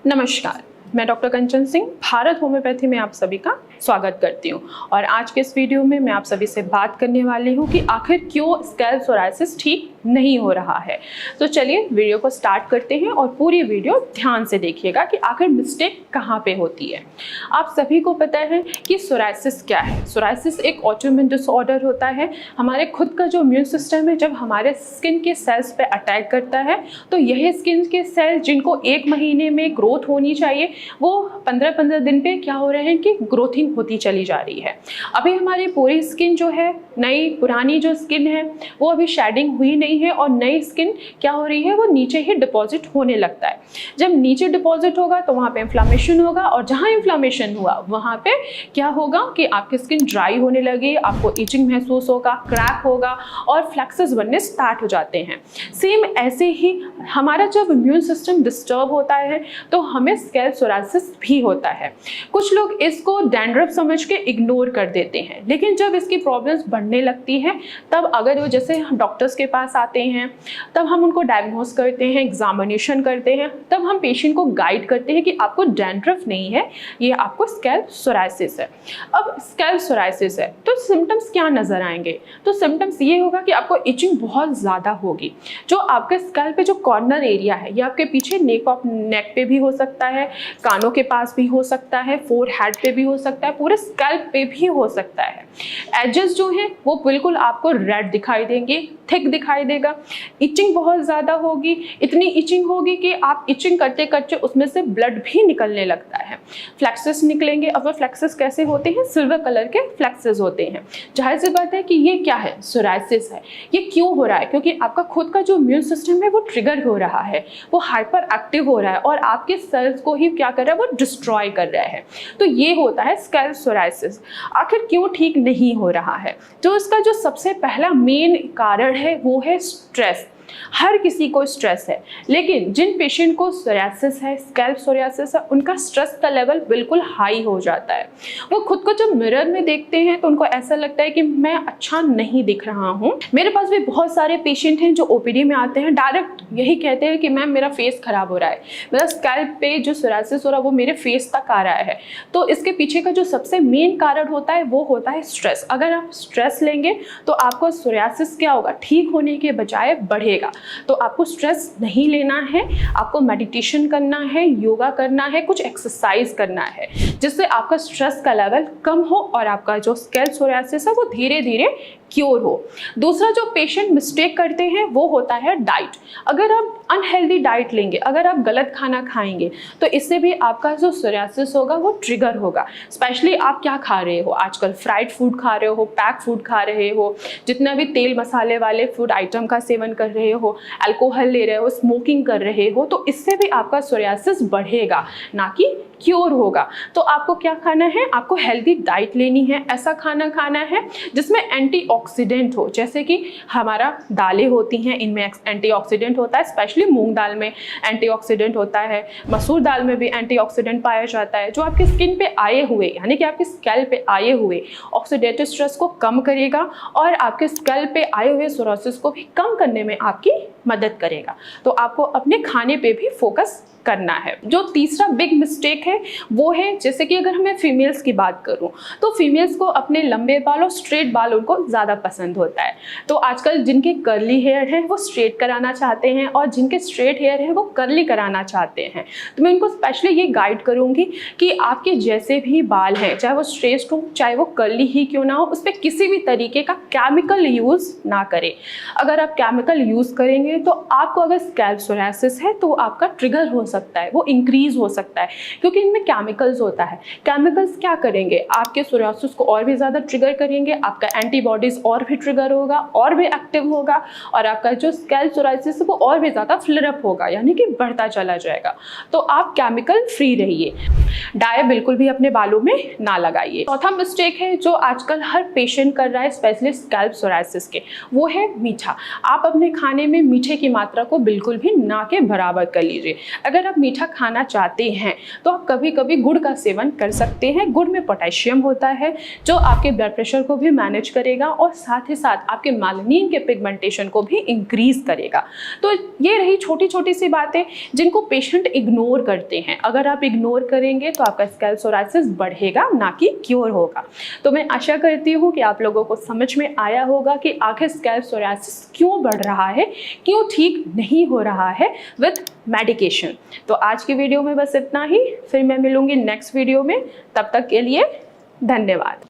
नमस्कार, मैं डॉक्टर कंचन सिंह भारत होम्योपैथी में आप सभी का स्वागत करती हूँ। और आज के इस वीडियो में मैं आप सभी से बात करने वाली हूँ कि आखिर क्यों स्कैल्प सोरायसिस ठीक नहीं हो रहा है। तो चलिए वीडियो को स्टार्ट करते हैं और पूरी वीडियो ध्यान से देखिएगा कि आखिर मिस्टेक कहाँ पे होती है। आप सभी को पता है कि सोरायसिस क्या है। सोरायसिस एक ऑटोइम्यून डिसऑर्डर होता है। हमारे खुद का जो इम्यून सिस्टम है जब हमारे स्किन के सेल्स पे अटैक करता है तो यही स्किन के सेल जिनको 1 महीने में ग्रोथ होनी चाहिए वो 15-15 दिन पे क्या हो रहे हैं कि ग्रोथिंग होती चली जा रही है। अभी हमारी पूरी स्किन जो है नई पुरानी जो स्किन है वो अभी शेडिंग हुई नहीं है और नई स्किन क्या हो रही है वो नीचे ही डिपॉजिट होने लगता है। जब नीचे डिपॉजिट होगा तो वहाँ पे इन्फ्लामेशन होगा और जहाँ इन्फ्लामेशन हुआ वहाँ पे क्या होगा कि आपकी स्किन ड्राई होने लगी, आपको इचिंग महसूस होगा, क्रैक होगा और फ्लैक्सेस बनने स्टार्ट हो जाते हैं। सेम ऐसे ही हमारा जब इम्यून सिस्टम डिस्टर्ब होता है तो हमें स्कैल्प सोरायसिस भी होता है। कुछ लोग इसको डैंड्रफ समझ के इग्नोर कर देते हैं, लेकिन जब इसकी प्रॉब्लम्स बढ़ने लगती है तब अगर वो जैसे हम डॉक्टर्स के पास आते हैं तब हम उनको डायग्नोस करते हैं, एग्जामिनेशन करते हैं, तब हम पेशेंट को गाइड करते हैं कि आपको डैंड्रफ नहीं है, ये आपको स्कैल्प सोरायसिस है। अब स्कैल्प सोरायसिस है तो सिम्टम्स क्या नजर आएंगे? तो सिम्टम्स ये होगा कि आपको इचिंग बहुत ज़्यादा होगी। जो आपके स्कैल्प पे जो कॉर्नर एरिया है, ये आपके पीछे नेक पे भी हो सकता है, कानों के पास भी हो सकता है, फोरहेड पे भी हो सकता है, पूरे स्कैल्प पे भी हो सकता है। एजेस जो है वो बिल्कुल आपको रेड दिखाई देंगे, थिक दिखाई देगा, इचिंग बहुत ज़्यादा होगी, इतनी इचिंग होगी कि आप इचिंग करते करते उसमें से ब्लड भी निकलने लगता है। फ्लैक्सेस निकलेंगे। अब वो फ्लैक्सेस कैसे होते हैं? सिल्वर कलर के फ्लैक्सेस होते हैं। जाहिर सी बात है कि ये क्या है? सोरायसिस है। ये क्यों हो रहा है? क्योंकि आपका खुद का जो इम्यून सिस्टम है वो ट्रिगर हो रहा है, वो हाइपर एक्टिव हो रहा है और आपके सेल्स को ही क्या कर रहा है? वो डिस्ट्रॉय कर रहा है। तो ये होता है स्कैल्प सोरायसिस। आखिर क्यों ठीक नहीं हो रहा है? तो इसका जो सबसे पहला मेन कारण है वो है स्ट्रेस। हर किसी को स्ट्रेस है, लेकिन जिन पेशेंट को सोरायसिस है, स्कैल्प सोरायसिस है, उनका स्ट्रेस का लेवल बिल्कुल हाई हो जाता है। वो खुद को जब मिरर में देखते हैं तो उनको ऐसा लगता है कि मैं अच्छा नहीं दिख रहा हूँ। मेरे पास भी बहुत सारे पेशेंट हैं जो ओपीडी में आते हैं, डायरेक्ट यही कहते हैं कि मैम मेरा फेस खराब हो रहा है, मेरा स्कैल्प पे जो सोरायसिस हो रहा है वो मेरे फेस तक आ रहा है। तो इसके पीछे का जो सबसे मेन कारण होता है वो होता है स्ट्रेस। अगर आप स्ट्रेस लेंगे तो आपको सोरायसिस क्या होगा? ठीक होने के बजाय बढ़ेगा। तो आपको स्ट्रेस नहीं लेना है, आपको मेडिटेशन करना है, योगा करना है, कुछ एक्सरसाइज करना है जिससे आपका स्ट्रेस का लेवल कम हो और आपका जो स्कैल्प सोरायसिस है वो धीरे धीरे क्योर हो। दूसरा जो पेशेंट मिस्टेक करते हैं वो होता है डाइट। अगर आप अनहेल्दी डाइट लेंगे, अगर आप गलत खाना खाएंगे तो इससे भी आपका जो सोरायसिस होगा वो ट्रिगर होगा। स्पेशली आप क्या खा रहे हो आजकल? फ्राइड फूड खा रहे हो, पैक फूड खा रहे हो, जितना भी तेल मसाले वाले फूड आइटम का सेवन कर रहे हो, अल्कोहल ले रहे हो, स्मोकिंग कर रहे हो, तो इससे भी आपका सोरायसिस बढ़ेगा ना कि क्योर होगा। तो आपको क्या खाना है? आपको हेल्दी डाइट लेनी है। ऐसा खाना खाना है जिसमें एंटीऑक्सीडेंट हो, जैसे कि हमारा दालें होती हैं, इनमें एंटीऑक्सीडेंट होता है। स्पेशली मूंग दाल में एंटीऑक्सीडेंट होता है, मसूर दाल में भी एंटीऑक्सीडेंट पाया जाता है, जो आपकी स्किन पे आए हुए यानी कि आपके स्कैल्प पे आए हुए ऑक्सीडेटिव स्ट्रेस को कम करेगा और आपके स्कैल्प पे आए हुए सोरायसिस को भी कम करने में आपकी मदद करेगा। तो आपको अपने खाने पे भी फोकस करना है। जो तीसरा बिग मिस्टेक है वो है, जैसे कि अगर मैं फीमेल्स की बात करूं तो फीमेल्स को अपने लंबे बाल और स्ट्रेट बाल उनको ज़्यादा पसंद होता है। तो आजकल जिनके कर्ली हेयर है वो स्ट्रेट कराना चाहते हैं और जिनके स्ट्रेट हेयर है वो कर्ली कराना चाहते हैं। तो मैं उनको स्पेशली ये गाइड करूँगी कि आपके जैसे भी बाल हैं, चाहे वो स्ट्रेट हो चाहे वो कर्ली ही क्यों ना हो, उस पर किसी भी तरीके का केमिकल यूज़ ना करें। अगर आप केमिकल यूज़ करेंगे तो आपको अगर स्कैल्प सोरायसिस है तो आपका ट्रिगर हो सकता है, वो इंक्रीज हो सकता है, क्योंकि इनमें केमिकल्स होता है। केमिकल्स क्या करेंगे? आपके सोरायसिस को और भी ज़्यादा ट्रिगर करेंगे, आपका एंटीबॉडीज और भी ट्रिगर होगा, और भी एक्टिव होगा और आपका जो स्कैल्प सोरायसिस है वो और भी ज़्यादा फ्लेयर अप होगा, यानी कि बढ़ता चला जाएगा। तो आप केमिकल फ्री रहिए। डाई बिल्कुल भी अपने बालों में ना लगाइए। चौथा मिस्टेक है जो आजकल हर पेशेंट कर रहा है, स्पेशली स्कैल्प सोरायसिस के, वो है मीठा। आप अपने खाने में मीठा मीठे की मात्रा को बिल्कुल भी ना के बराबर कर लीजिए। अगर आप मीठा खाना चाहते हैं तो आप कभी कभी गुड़ का सेवन कर सकते हैं। गुड़ में पोटेशियम होता है जो आपके ब्लड प्रेशर को भी मैनेज करेगा और साथ ही साथ आपके मेलानिन के पिगमेंटेशन को भी इंक्रीज करेगा। तो ये रही छोटी छोटी सी बातें जिनको पेशेंट इग्नोर करते हैं। अगर आप इग्नोर करेंगे तो आपका स्कैल्प सोराइसिस बढ़ेगा, ना कि क्योर होगा। तो मैं आशा करती हूँ कि आप लोगों को समझ में आया होगा कि आखिर स्कैल्प सोराइसिस क्यों बढ़ रहा है, क्यों ठीक नहीं हो रहा है विद मेडिकेशन। तो आज की वीडियो में बस इतना ही, फिर मैं मिलूंगी नेक्स्ट वीडियो में। तब तक के लिए धन्यवाद।